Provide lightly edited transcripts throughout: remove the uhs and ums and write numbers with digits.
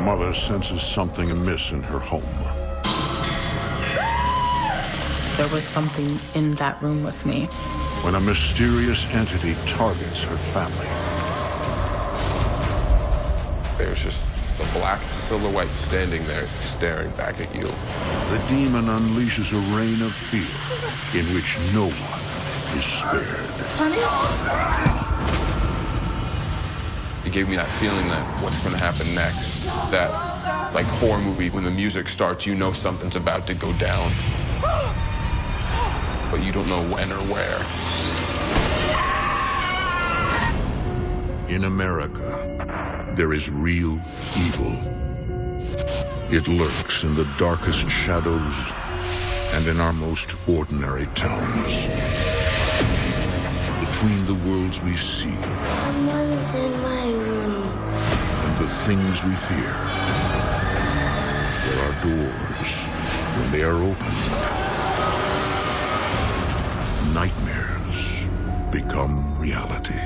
mother senses something amiss in her home. There was something in that room with me. When a mysterious entity targets her family. There's just a black silhouette standing there, staring back at you. The demon unleashes a reign of fear in which no one is spared. It gave me that feeling that what's going to happen next. That, like, horror movie, when the music starts, you know something's about to go down. But you don't know when or where. In America, there is real evil. It lurks in the darkest shadows and in our most ordinary towns. Between the worlds we see Someone's in my room. and the things we fear, there are doors. When they are opened, nightmares become reality.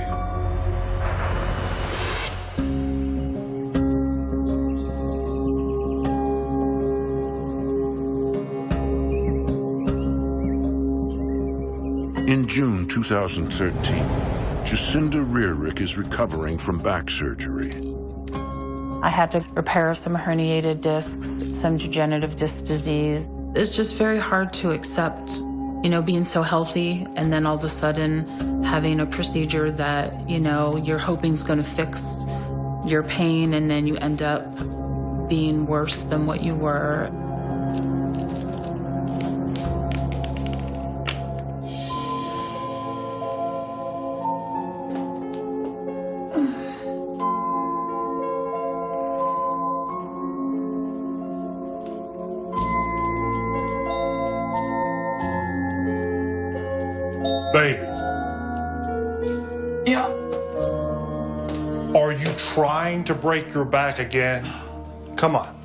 In June 2013, Jacinda Rearick is recovering from back surgery. I had to repair some herniated discs, some degenerative disc disease. It's just very hard to accept, you know, being so healthy and then all of a sudden having a procedure that, you know, you're hoping is going to fix your pain, and then you end up being worse than what you were. Baby. Yeah. Are you trying to break your back again? Come on.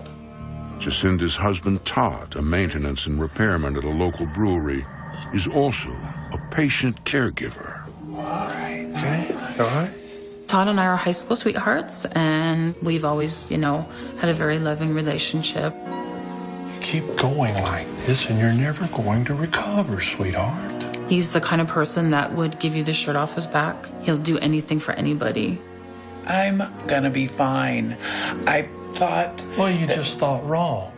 Jacinda's husband, Todd, a maintenance and repairman at a local brewery, is also a patient caregiver. All right. Okay. All right. Todd and I are high school sweethearts, and we've always, you know, had a very loving relationship. You keep going like this and you're never going to recover, sweetheart. He's the kind of person that would give you the shirt off his back. He'll do anything for anybody. I'm gonna be fine. I thought... Well, you just thought wrong.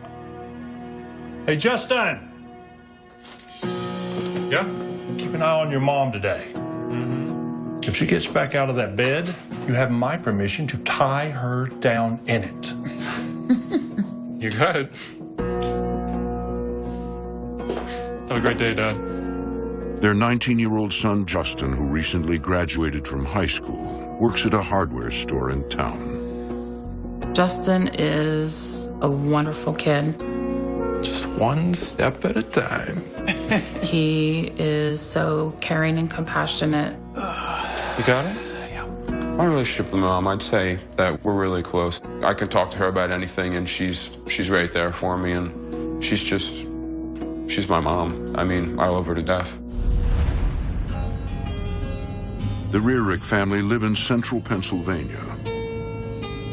Hey, Justin. Yeah? Keep an eye on your mom today. Mm-hmm. If she gets back out of that bed, you have my permission to tie her down in it. You got it. Have a great day, Dad. Their 19-year-old son, Justin, who recently graduated from high school, works at a hardware store in town. Justin is a wonderful kid. Just one step at a time. He is so caring and compassionate. You got it? Yeah. My relationship with Mom, I'd say that we're really close. I can talk to her about anything, and she's right there for me, and she's my mom. I mean, I love her to death. The Rearick family live in central Pennsylvania.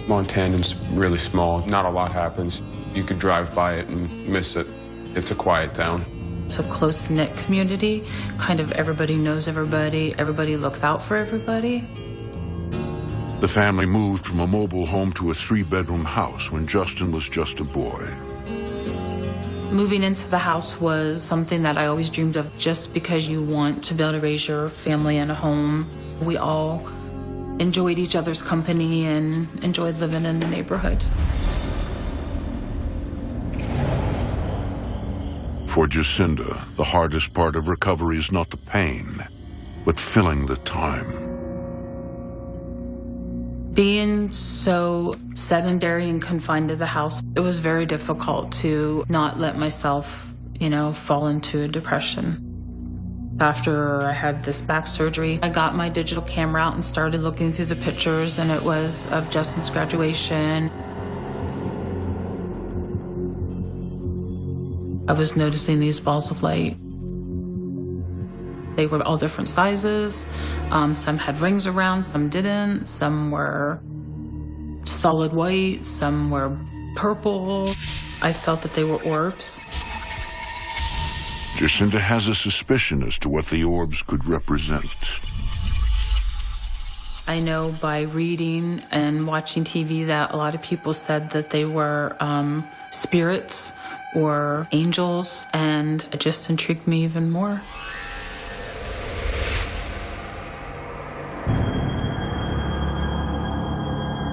Montanan's really small. Not a lot happens. You could drive by it and miss it. It's a quiet town. It's a close-knit community. Kind of everybody knows everybody. Everybody looks out for everybody. The family moved from a mobile home to a 3-bedroom house when Justin was just a boy. Moving into the house was something that I always dreamed of, just because you want to be able to raise your family in a home. We all enjoyed each other's company and enjoyed living in the neighborhood. For Jacinda, the hardest part of recovery is not the pain, but filling the time. Being so sedentary and confined to the house, it was very difficult to not let myself, you know, fall into a depression. After I had this back surgery, I got my digital camera out and started looking through the pictures, and it was of Justin's graduation. I was noticing these balls of light. They were all different sizes. Some had rings around, some didn't. Some were solid white, some were purple. I felt that they were orbs. Jacinta has a suspicion as to what the orbs could represent. I know by reading and watching TV that a lot of people said that they were spirits or angels, and it just intrigued me even more.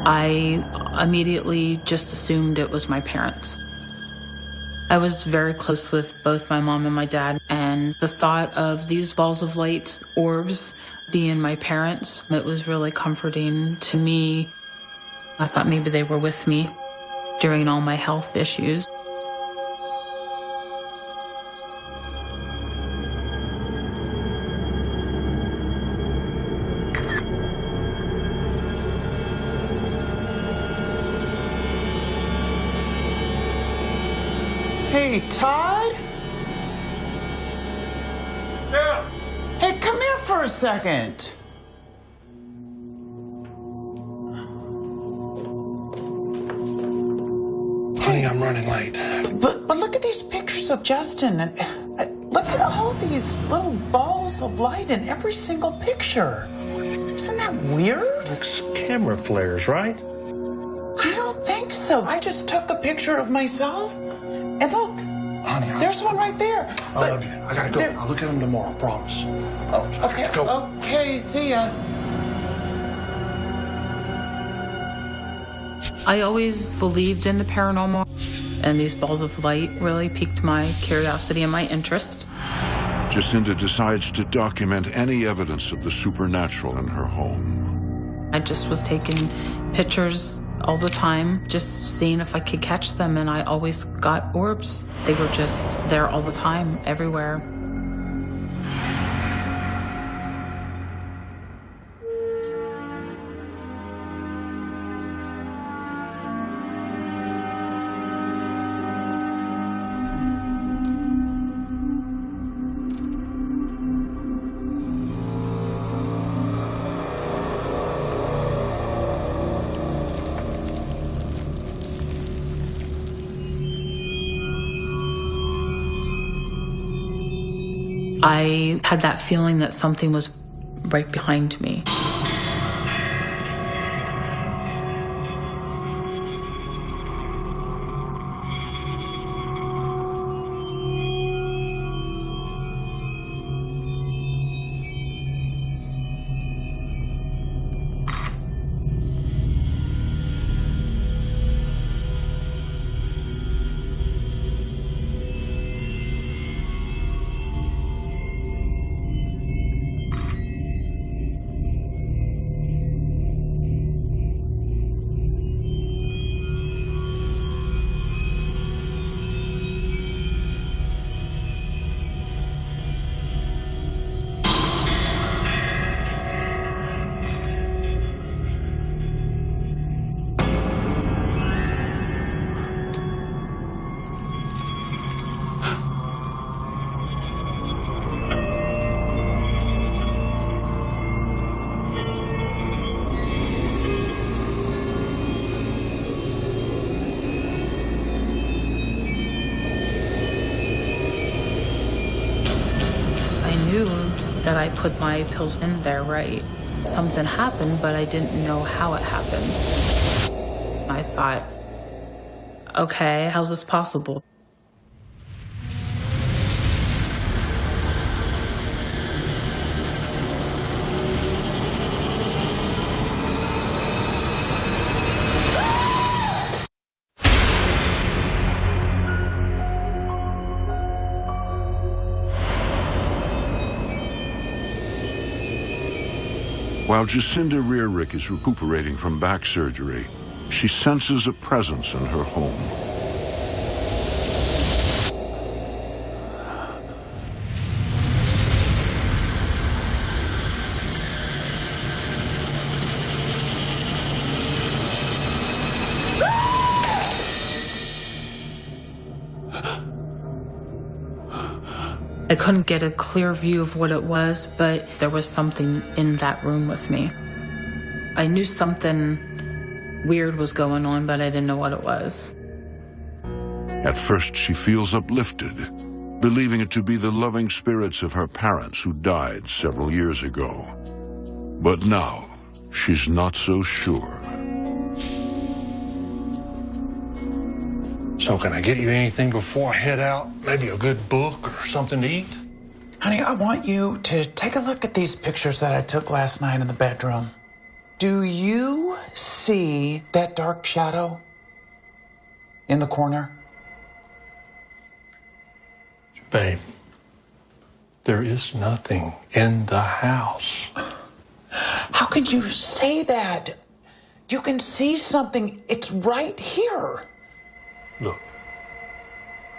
I immediately just assumed it was my parents. I was very close with both my mom and my dad, and the thought of these balls of light, orbs, being my parents, it was really comforting to me. I thought maybe they were with me during all my health issues. Hey, Todd? Yeah. Hey, come here for a second. Honey, I'm running late. But look at these pictures of Justin. And look at all these little balls of light in every single picture. Isn't that weird? It's camera flares, right? I don't think so. I just took a picture of myself. And look, Honey, there's one right there. I love you. I gotta go. I'll look at them tomorrow, promise. Oh, okay. Go. Okay, see ya. I always believed in the paranormal, and these balls of light really piqued my curiosity and my interest. Jacinta decides to document any evidence of the supernatural in her home. I just was taking pictures all the time, just seeing if I could catch them, and I always got orbs. They were just there all the time, everywhere. I had that feeling that something was right behind me. That I put my pills in there right. Something happened, but I didn't know how it happened. I thought, okay, how's this possible? While Jacinta Rearick is recuperating from back surgery, she senses a presence in her home. I couldn't get a clear view of what it was, but there was something in that room with me. I knew something weird was going on, but I didn't know what it was. At first, she feels uplifted, believing it to be the loving spirits of her parents who died several years ago. But now, she's not so sure. So can I get you anything before I head out? Maybe a good book or something to eat? Honey, I want you to take a look at these pictures that I took last night in the bedroom. Do you see that dark shadow in the corner? Babe, there is nothing in the house. How can you say that? You can see something. It's right here. Look,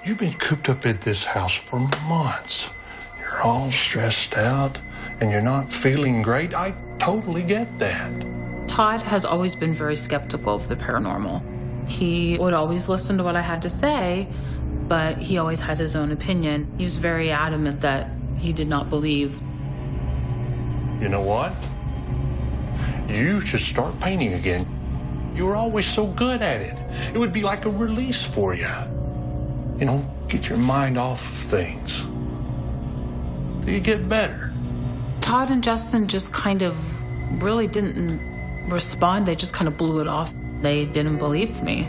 you've been cooped up in this house for months. You're all stressed out and you're not feeling great. I totally get that. Todd has always been very skeptical of the paranormal. He would always listen to what I had to say, but he always had his own opinion. He was very adamant that he did not believe. You know what? You should start painting again. You were always so good at it. It would be like a release for you. You know, get your mind off of things. Do you get better? Todd and Justin just kind of really didn't respond. They just kind of blew it off. They didn't believe me.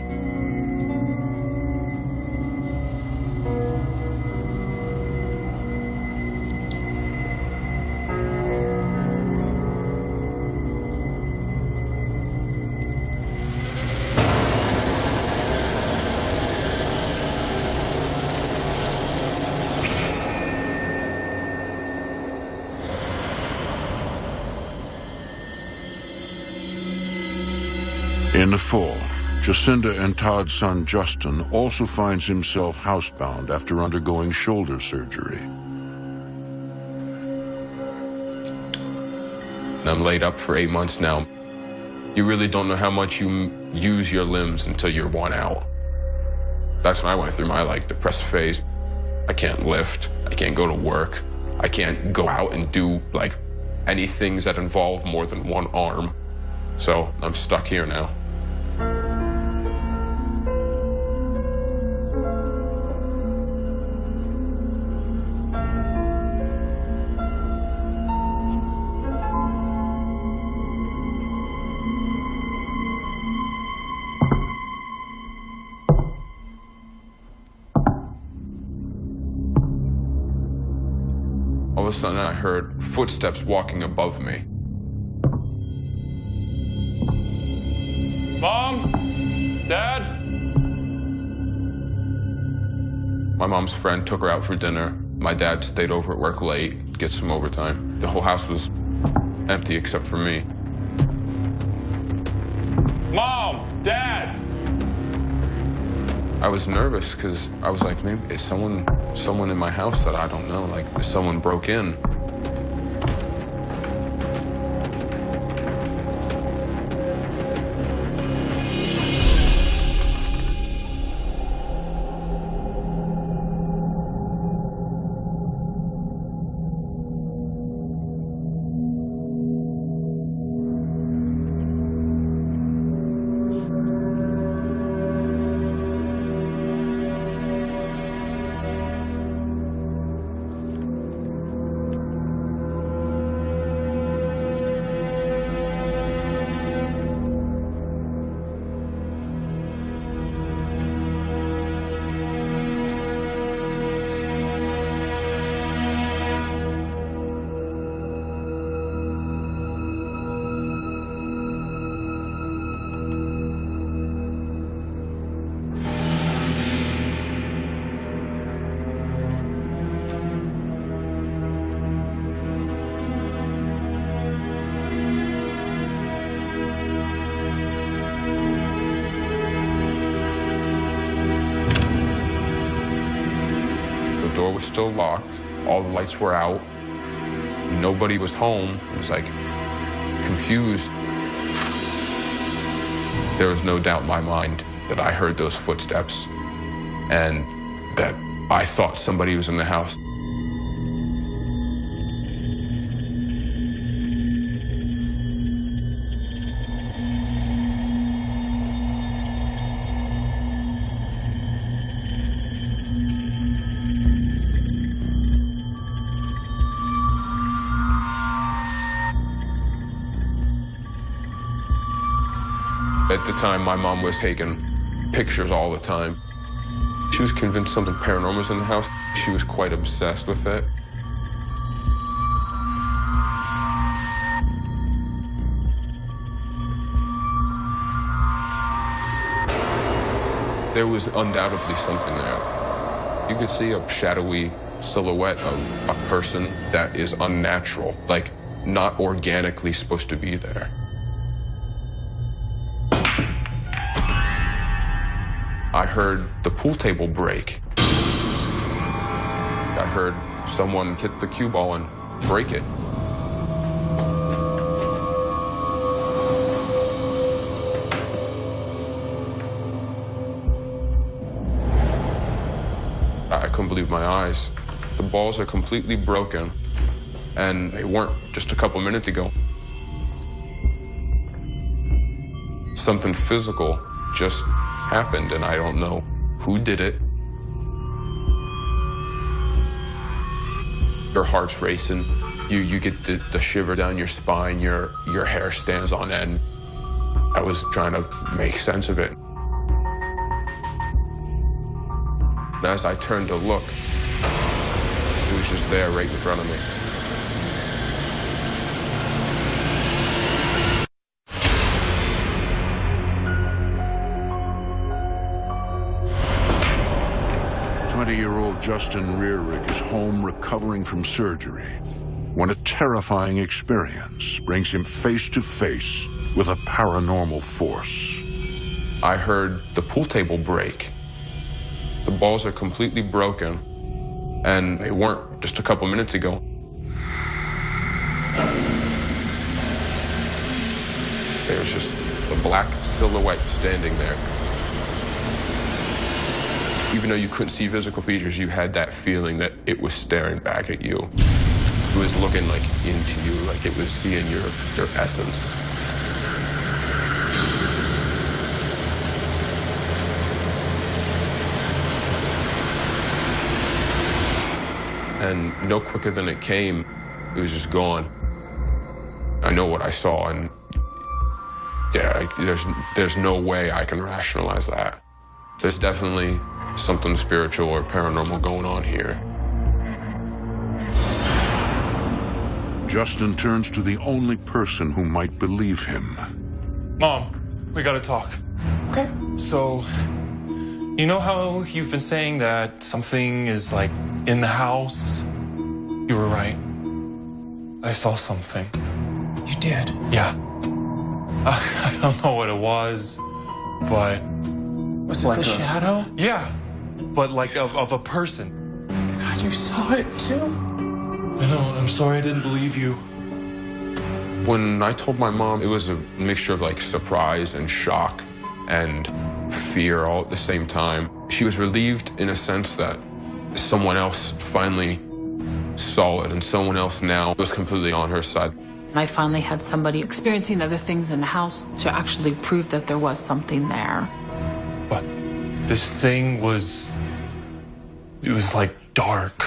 In the fall, Jacinda and Todd's son Justin also finds himself housebound after undergoing shoulder surgery. I'm laid up for 8 months now. You really don't know how much you use your limbs until you're worn out. That's when I went through my depressed phase. I can't lift, I can't go to work, I can't go out and do any things that involve more than one arm. So I'm stuck here now. All of a sudden I heard footsteps walking above me. Mom? Dad? My mom's friend took her out for dinner. My dad stayed over at work late, get some overtime. The whole house was empty except for me. Mom! Dad! I was nervous because I was like, maybe is someone in my house that I don't know? If someone broke in. The door was still locked. All the lights were out. Nobody was home. I was confused. There was no doubt in my mind that I heard those footsteps and that I thought somebody was in the house. At the time, my mom was taking pictures all the time. She was convinced something paranormal was in the house. She was quite obsessed with it. There was undoubtedly something there. You could see a shadowy silhouette of a person that is unnatural, like not organically supposed to be there. I heard the pool table break. I heard someone hit the cue ball and break it. I couldn't believe my eyes. The balls are completely broken, and they weren't just a couple minutes ago. Something physical just happened, and I don't know who did it. Your heart's racing. You get the shiver down your spine. Your hair stands on end. I was trying to make sense of it. And as I turned to look, it was just there right in front of me. Year-old Justin Rearick is home recovering from surgery when a terrifying experience brings him face to face with a paranormal force. I heard the pool table break. The balls are completely broken, and they weren't just a couple minutes ago. There's just a black silhouette standing there. Even though you couldn't see physical features, you had that feeling that it was staring back at you. It was looking like into you, like it was seeing your essence. And no quicker than it came, it was just gone. I know what I saw, and yeah, there's no way I can rationalize that. There's definitely something spiritual or paranormal going on here. Justin turns to the only person who might believe him. Mom, we gotta talk. Okay. So, you know how you've been saying that something is like in the house? You were right. I saw something. You did? Yeah. I don't know what it was, but... Was it like the shadow? Yeah, but like of a person. God, you saw it too? I know, I'm sorry I didn't believe you. When I told my mom, it was a mixture of like surprise and shock and fear all at the same time. She was relieved in a sense that someone else finally saw it, and someone else now was completely on her side. I finally had somebody experiencing other things in the house to actually prove that there was something there. But this thing it was like dark,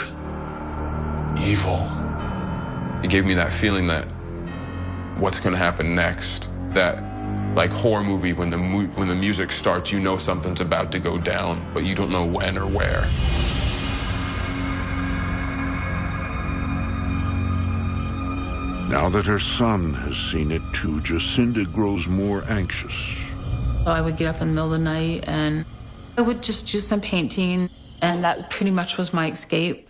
evil. It gave me that feeling that what's going to happen next, that like horror movie when the music starts, you know something's about to go down, but you don't know when or where. Now that her son has seen it too, Jacinda grows more anxious. I would get up in the middle of the night and I would just do some painting, and that pretty much was my escape.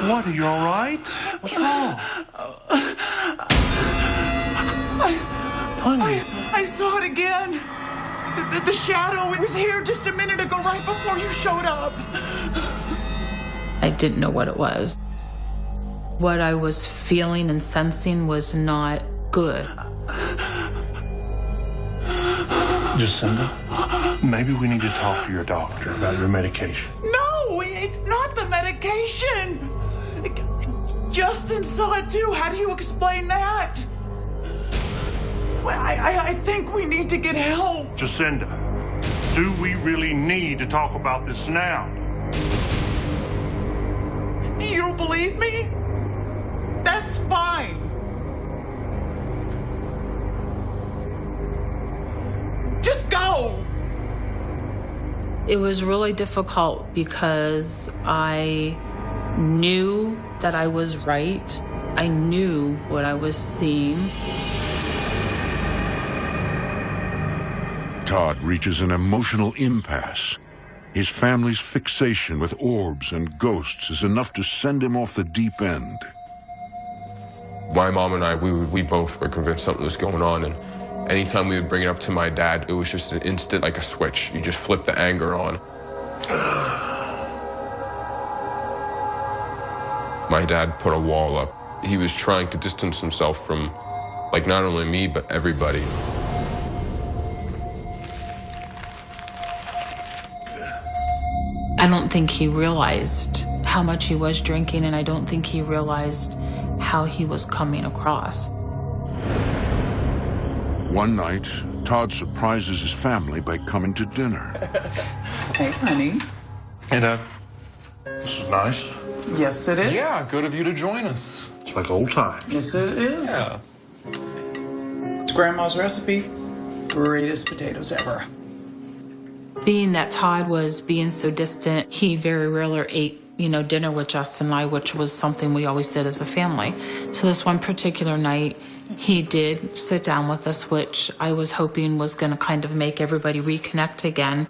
What, are you all right? What's wrong? Honey. I saw it again. The shadow, it was here just a minute ago, right before you showed up. I didn't know what it was. What I was feeling and sensing was not good. Jacinda, maybe we need to talk to your doctor about your medication. No, it's not the medication. Justin saw it too. How do you explain that? Well, I think we need to get help. Jacinda, do we really need to talk about this now? You don't believe me? That's fine. Just go. It was really difficult because I knew that I was right. I knew what I was seeing. Todd reaches an emotional impasse. His family's fixation with orbs and ghosts is enough to send him off the deep end. My mom and I, we both were convinced something was going on, and anytime we would bring it up to my dad, it was just an instant, like a switch. You just flip the anger on. My dad put a wall up. He was trying to distance himself from, like, not only me, but everybody. I don't think he realized how much he was drinking, and I don't think he realized how he was coming across. One night, Todd surprises his family by coming to dinner. Hey, honey. Hey, Dad. This is nice. Yes, it is. Yeah, good of you to join us. It's like old times. Yes, it is. Yeah. It's Grandma's recipe. Greatest potatoes ever. Being that Todd was being so distant, he very rarely ate, dinner with Justin and I, which was something we always did as a family. So this one particular night, he did sit down with us, which I was hoping was going to kind of make everybody reconnect again.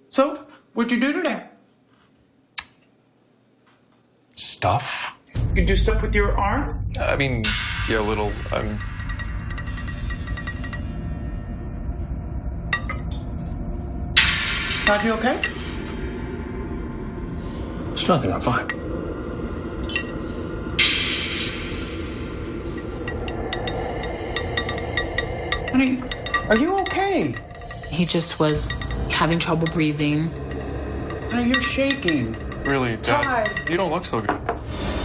So, what'd you do today? Stuff? You do stuff with your arm? I mean, yeah, a little. Todd, you okay? It's nothing, I'm fine. Honey, are you okay? He just was having trouble breathing. Honey, you're shaking. Really, Dad, Todd. you don't look so good.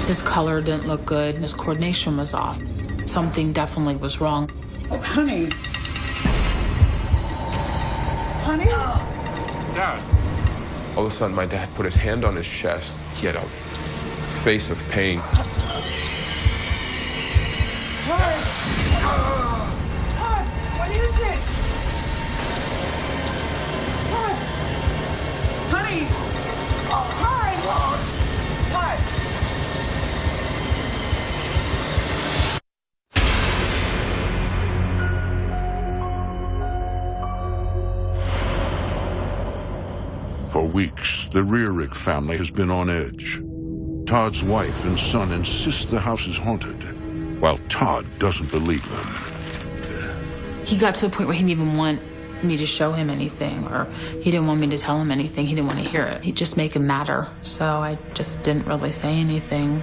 His color didn't look good, and his coordination was off. Something definitely was wrong. Oh, honey. Honey? Dad. All of a sudden, my dad put his hand on his chest. He had a face of pain. Todd, what is it? Todd. Honey. Todd. Todd. For weeks, the Rearick family has been on edge. Todd's wife and son insist the house is haunted, while Todd doesn't believe them. He got to the point where he didn't even want me to show him anything, or he didn't want me to tell him anything. He didn't want to hear it. He'd just make him madder. So I just didn't really say anything.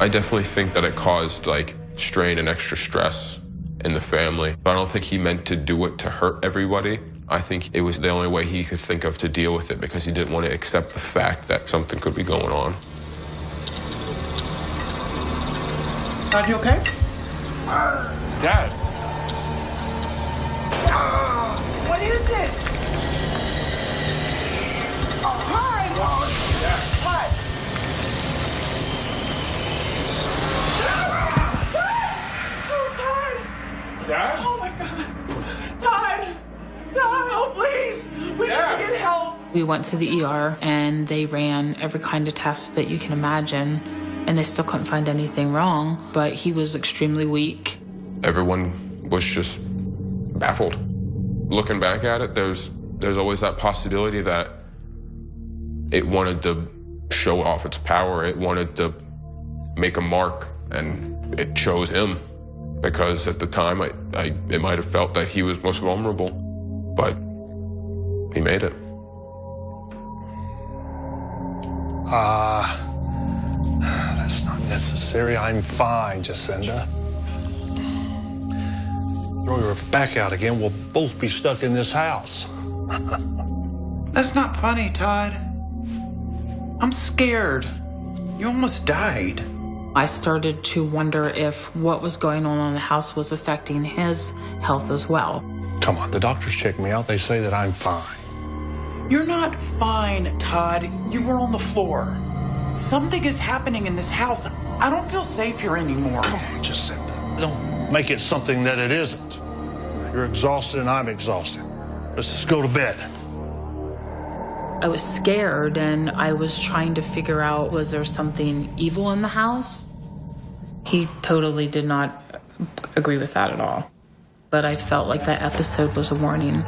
I definitely think that it caused, like, strain and extra stress in the family. But I don't think he meant to do it to hurt everybody. I think it was the only way he could think of to deal with it, because he didn't want to accept the fact that something could be going on. Todd, you okay? Dad. What is it? Todd! Todd! Oh, Todd! Dad? Oh, my God! Todd! Todd, oh, please! We need to get help! We went to the ER, and they ran every kind of test that you can imagine, and they still couldn't find anything wrong, but he was extremely weak. Everyone was just baffled. Looking back at it, there's always that possibility that it wanted to show off its power. It wanted to make a mark, and it chose him because at the time it might have felt that he was most vulnerable, but he made it. That's not necessary. I'm fine, Jacinda. Throw your back out again, we'll both be stuck in this house. That's not funny, Todd. I'm scared. You almost died. I started to wonder if what was going on in the house was affecting his health as well. Come on, the doctors checked me out. They say that I'm fine. You're not fine, Todd. You were on the floor. Something is happening in this house. I don't feel safe here anymore. Come on, Jacinda. Don't make it something that it isn't. You're exhausted and I'm exhausted. Let's just go to bed. I was scared, and I was trying to figure out, was there something evil in the house? He totally did not agree with that at all. But I felt like that episode was a warning.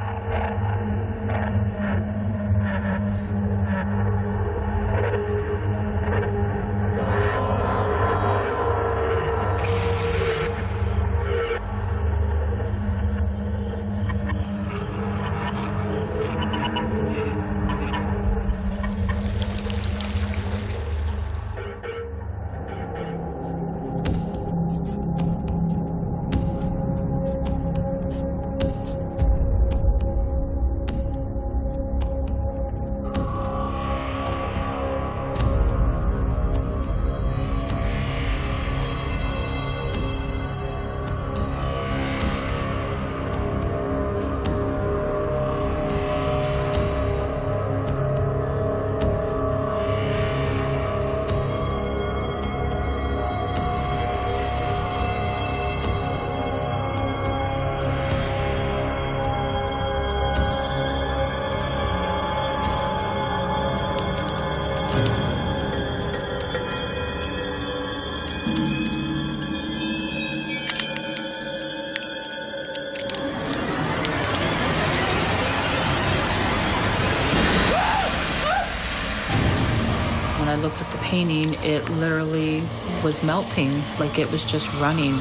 When I looked at the painting, it literally was melting, like it was just running.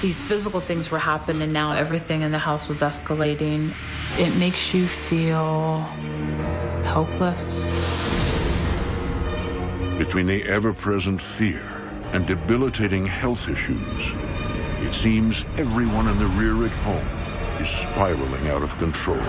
These physical things were happening, and now everything in the house was escalating. It makes you feel helpless. Between the ever-present fear and debilitating health issues, it seems everyone in the rear at home is spiraling out of control.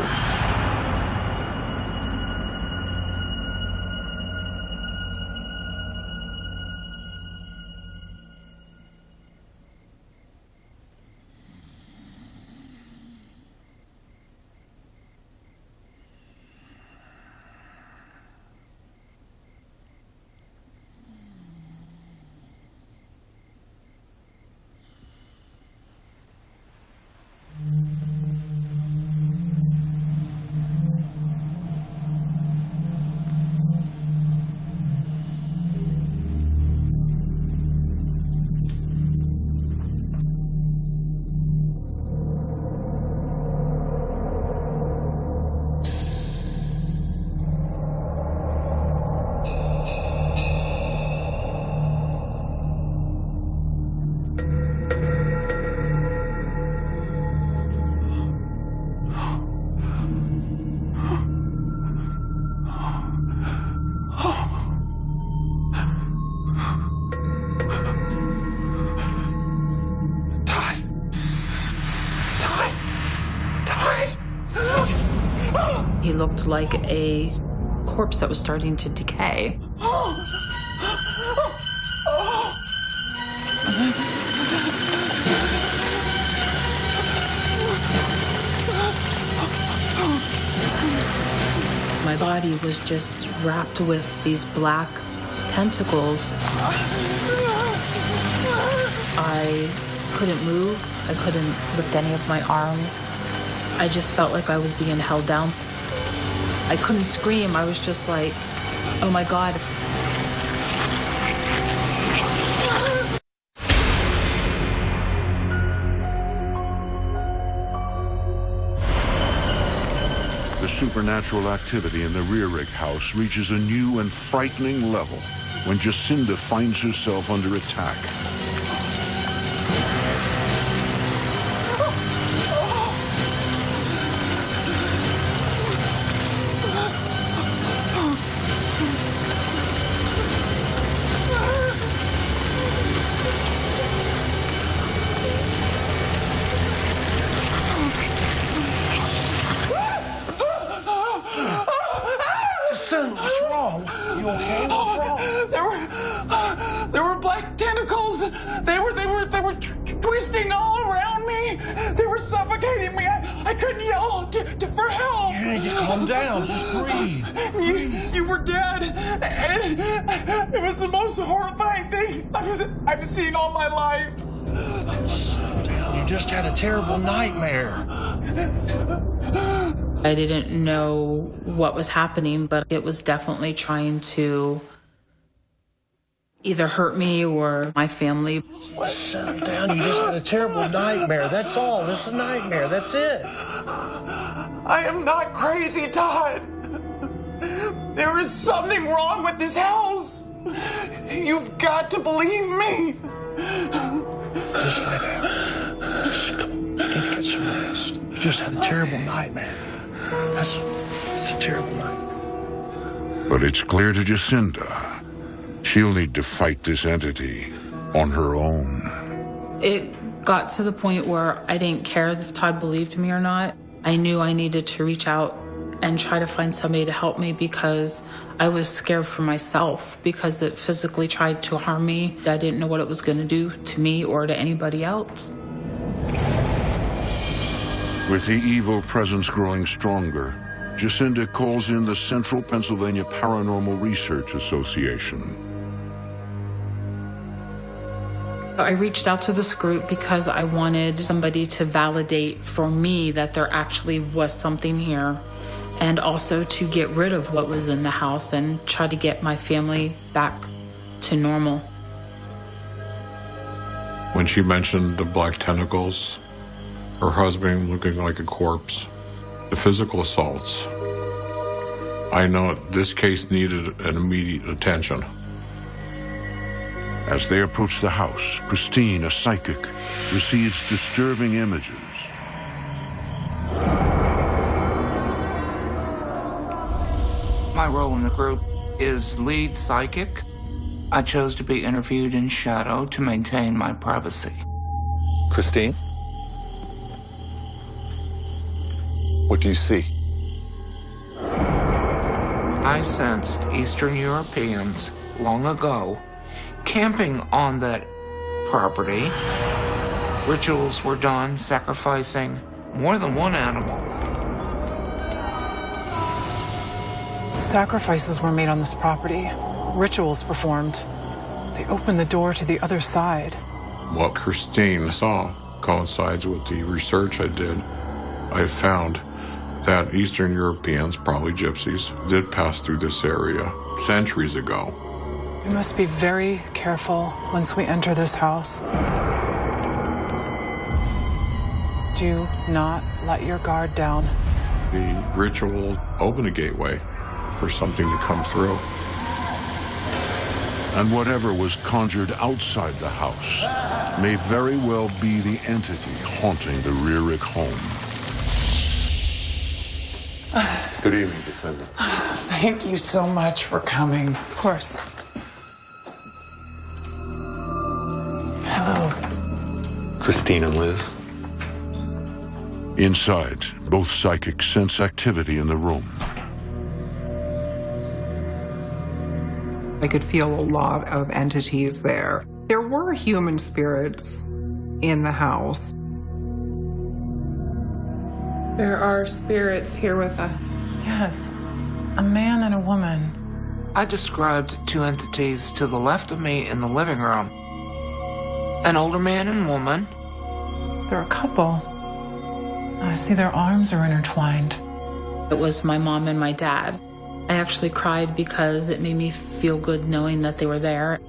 He looked like a corpse that was starting to decay. My body was just wrapped with these black tentacles. I couldn't move. I couldn't lift any of my arms. I just felt like I was being held down. I couldn't scream. I was just like, oh my God. supernatural activity in the Rearick house reaches a new and frightening level when Jacinda finds herself under attack. What's wrong? You okay? What's wrong? There were black tentacles. They were twisting all around me. They were suffocating me. I couldn't yell for help. You need to calm down. Just breathe. You were dead. And it was the most horrifying thing I've seen all my life. Slow down. You just had a terrible nightmare. I didn't know what was happening, but it was definitely trying to either hurt me or my family. Settle down. You just had a terrible nightmare. That's all. This is a nightmare. That's it. I am not crazy, Todd. There is something wrong with this house. You've got to believe me. Just lay down. Just get some rest. You just had a terrible nightmare. It's a terrible nightmare. But it's clear to Jacinda, she'll need to fight this entity on her own. It got to the point where I didn't care if Todd believed me or not. I knew I needed to reach out and try to find somebody to help me because I was scared for myself because it physically tried to harm me. I didn't know what it was going to do to me or to anybody else. With the evil presence growing stronger, Jacinda calls in the Central Pennsylvania Paranormal Research Association. I reached out to this group because I wanted somebody to validate for me that there actually was something here, and also to get rid of what was in the house and try to get my family back to normal. When she mentioned the black tentacles, her husband looking like a corpse, the physical assaults, I know this case needed an immediate attention. As they approach the house, Christine, a psychic, receives disturbing images. My role in the group is lead psychic. I chose to be interviewed in shadow to maintain my privacy. Christine? What do you see? I sensed Eastern Europeans long ago camping on that property. Rituals were done sacrificing more than one animal. Sacrifices were made on this property. Rituals performed. They opened the door to the other side. What Christine saw coincides with the research I did. I found that Eastern Europeans, probably gypsies, did pass through this area centuries ago. We must be very careful once we enter this house. Do not let your guard down. The ritual opened a gateway for something to come through. And whatever was conjured outside the house may very well be the entity haunting the Rearick home. Good evening, Jacinda. Thank you so much for coming. Of course. Hello. Christine and Liz. Inside, both psychics sense activity in the room. I could feel a lot of entities there. There were human spirits in the house. There are spirits here with us. Yes, a man and a woman. I described two entities to the left of me in the living room. An older man and woman. They're a couple. I see their arms are intertwined. It was my mom and my dad. I actually cried because it made me feel good knowing that they were there.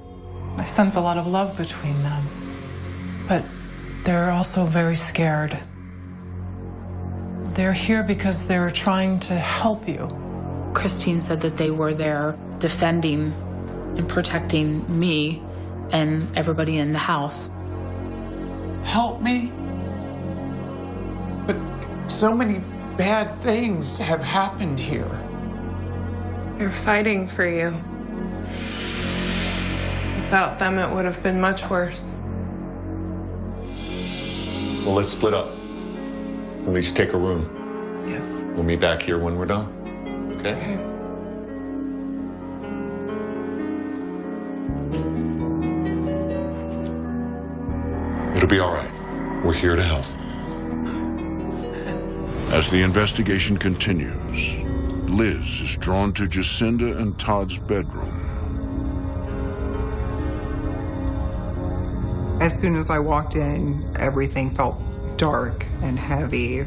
I sense a lot of love between them, but they're also very scared. They're here because they're trying to help you. Christine said that they were there defending and protecting me and everybody in the house. Help me? But so many bad things have happened here. They're fighting for you. Without them, it would have been much worse. Well, let's split up. We'll each take a room. Yes. We'll meet back here when we're done. Okay? It'll be all right. We're here to help. As the investigation continues, Liz is drawn to Jacinda and Todd's bedroom. As soon as I walked in, everything felt dark and heavy.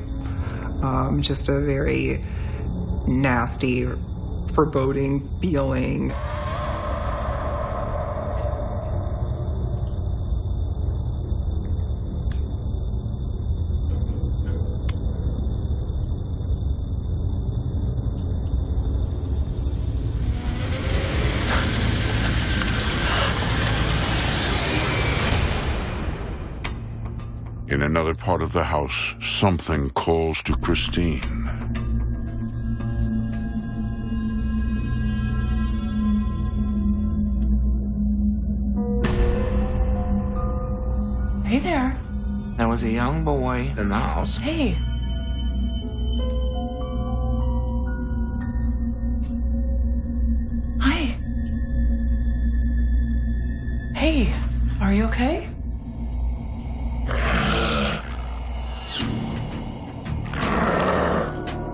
Just a very nasty, foreboding feeling. In another part of the house, something calls to Christine. Hey there. There was a young boy in the house. Hey. Hi. Hey, are you okay?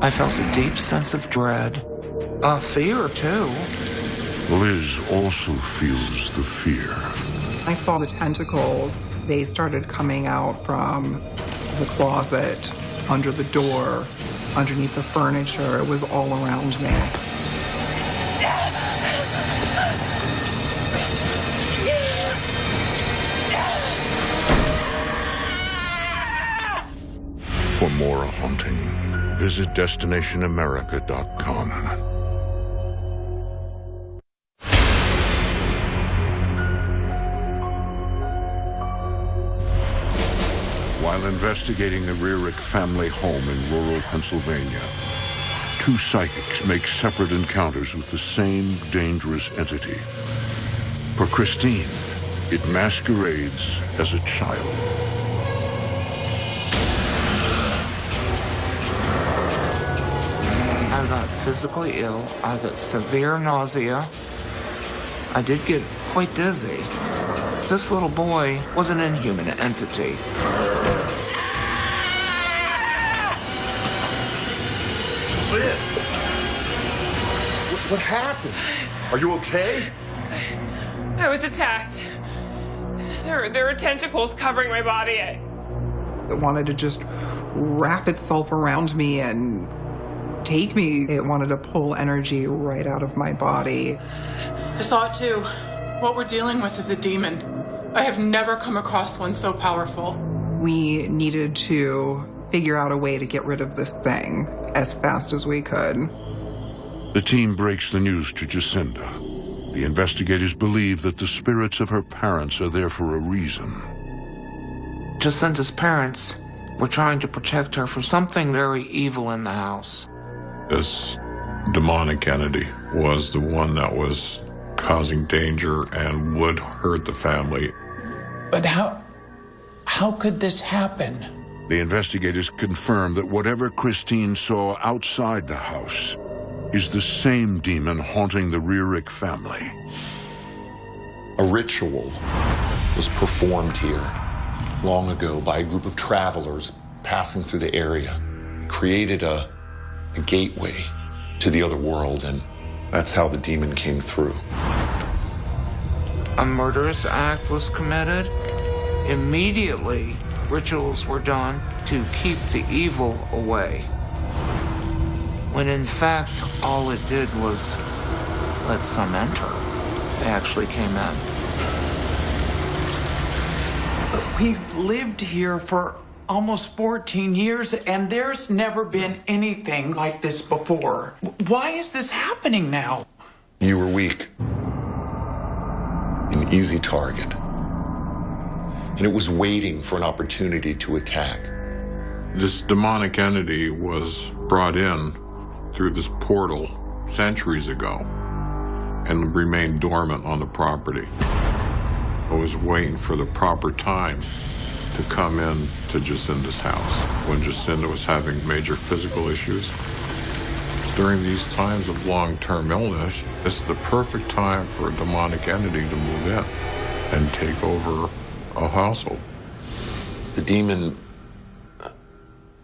I felt a deep sense of dread. Fear, too. Liz also feels the fear. I saw the tentacles. They started coming out from the closet, under the door, underneath the furniture. It was all around me. For more haunting, visit DestinationAmerica.com. While investigating the Rearick family home in rural Pennsylvania, two psychics make separate encounters with the same dangerous entity. For Christine, it masquerades as a child. I got physically ill. I got severe nausea. I did get quite dizzy. This little boy was an inhuman entity. Liz! What happened? Are you okay? I was attacked. There were tentacles covering my body. It wanted to just wrap itself around me and take me. It wanted to pull energy right out of my body. I saw it too. What we're dealing with is a demon. I have never come across one so powerful. We needed to figure out a way to get rid of this thing as fast as we could. The team breaks the news to Jacinda. The investigators believe that the spirits of her parents are there for a reason. Jacinda's parents were trying to protect her from something very evil in the house. This demonic entity was the one that was causing danger and would hurt the family. But how could this happen? The investigators confirm that whatever Christine saw outside the house is the same demon haunting the Rearick family. A ritual was performed here long ago by a group of travelers passing through the area. It created a gateway to the other world, and that's how the demon came through. A murderous act was committed. Immediately, rituals were done to keep the evil away, when in fact all it did was let some enter. They actually came in. We've lived here for almost 14 years, and there's never been anything like this before. Why is this happening now? You were weak. An easy target. And it was waiting for an opportunity to attack. This demonic entity was brought in through this portal centuries ago and remained dormant on the property. I was waiting for the proper time to come in to Jacinda's house when Jacinda was having major physical issues. During these times of long-term illness, this is the perfect time for a demonic entity to move in and take over a household. The demon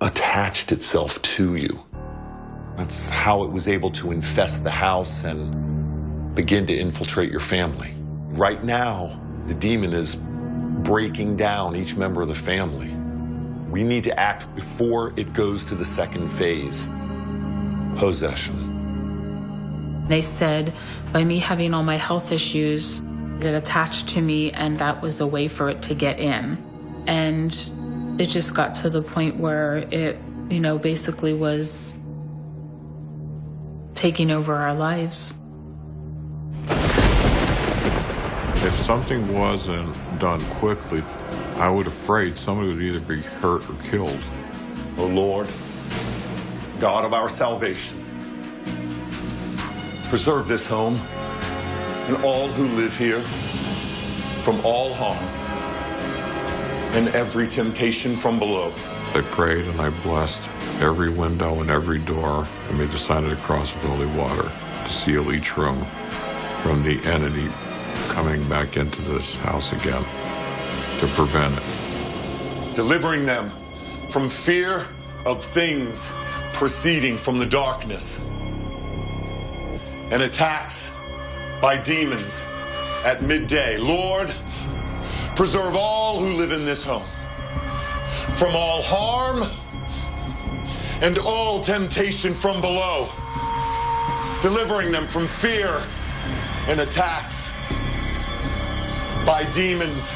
attached itself to you. That's how it was able to infest the house and begin to infiltrate your family. Right now, the demon is breaking down each member of the family. We need to act before it goes to the second phase, possession. They said by me having all my health issues, it attached to me, and that was a way for it to get in. And it just got to the point where it, basically was taking over our lives. If something wasn't done quickly, I was afraid somebody would either be hurt or killed. O Lord, God of our salvation, preserve this home and all who live here from all harm and every temptation from below. I prayed and I blessed every window and every door and made the sign of the cross with holy water to seal each room from the entity coming back into this house again to prevent it. Delivering them from fear of things proceeding from the darkness and attacks by demons at midday. Lord, preserve all who live in this home from all harm and all temptation from below, delivering them from fear and attacks by demons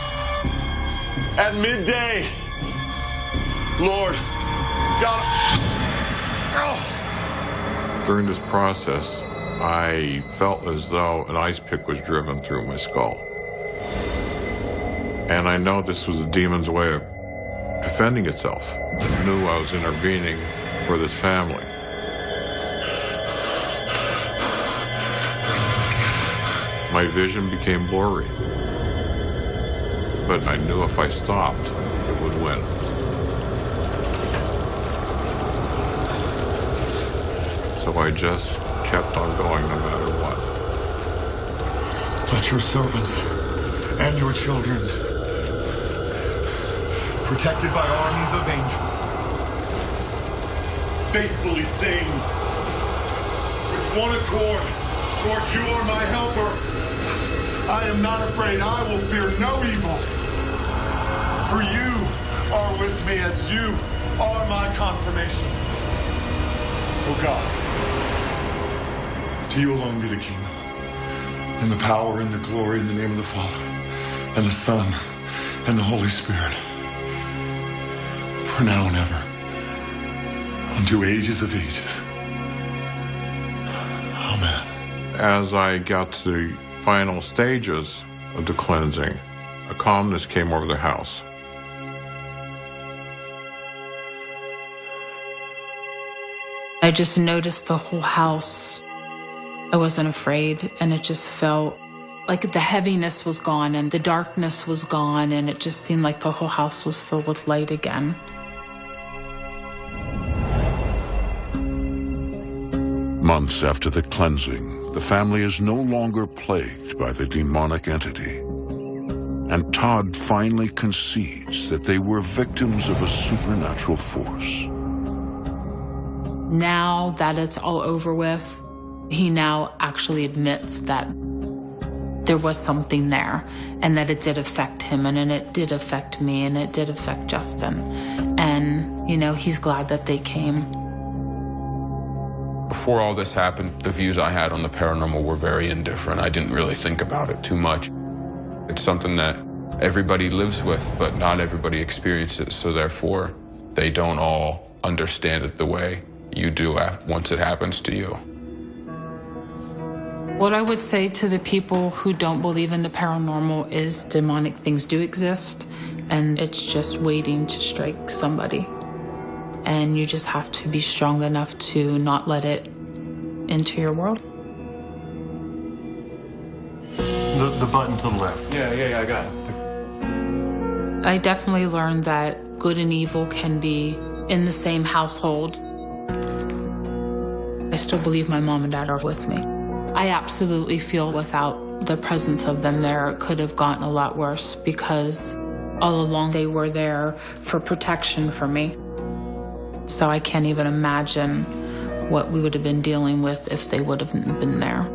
at midday. Lord, God. Oh. During this process, I felt as though an ice pick was driven through my skull. And I know this was the demon's way of defending itself. I knew I was intervening for this family. My vision became blurry. But I knew if I stopped, it would win. So I just kept on going no matter what. Let your servants and your children, protected by armies of angels, faithfully sing with one accord, Lord, you are my helper. I am not afraid. I will fear no evil. For you are with me as you are my confirmation. Oh God, to you alone be the kingdom, and the power and the glory in the name of the Father, and the Son, and the Holy Spirit, for now and ever, unto ages of ages. Amen. As I got to the final stages of the cleansing, a calmness came over the house. I just noticed the whole house. I wasn't afraid, and it just felt like the heaviness was gone and the darkness was gone, and it just seemed like the whole house was filled with light again. Months after the cleansing, the family is no longer plagued by the demonic entity. And Todd finally concedes that they were victims of a supernatural force. Now that it's all over with, he now actually admits that there was something there and that it did affect him, and it did affect me, and it did affect Justin. And, he's glad that they came. Before all this happened, the views I had on the paranormal were very indifferent. I didn't really think about it too much. It's something that everybody lives with, but not everybody experiences, so therefore They don't all understand it the way you do once it happens to you. What I would say to the people who don't believe in the paranormal is demonic things do exist, and it's just waiting to strike somebody. And you just have to be strong enough to not let it into your world. The button to the left. Yeah, I got it. I definitely learned that good and evil can be in the same household. I still believe my mom and dad are with me. I absolutely feel without the presence of them there, it could have gotten a lot worse, because all along they were there for protection for me. So I can't even imagine what we would have been dealing with if they would have been there.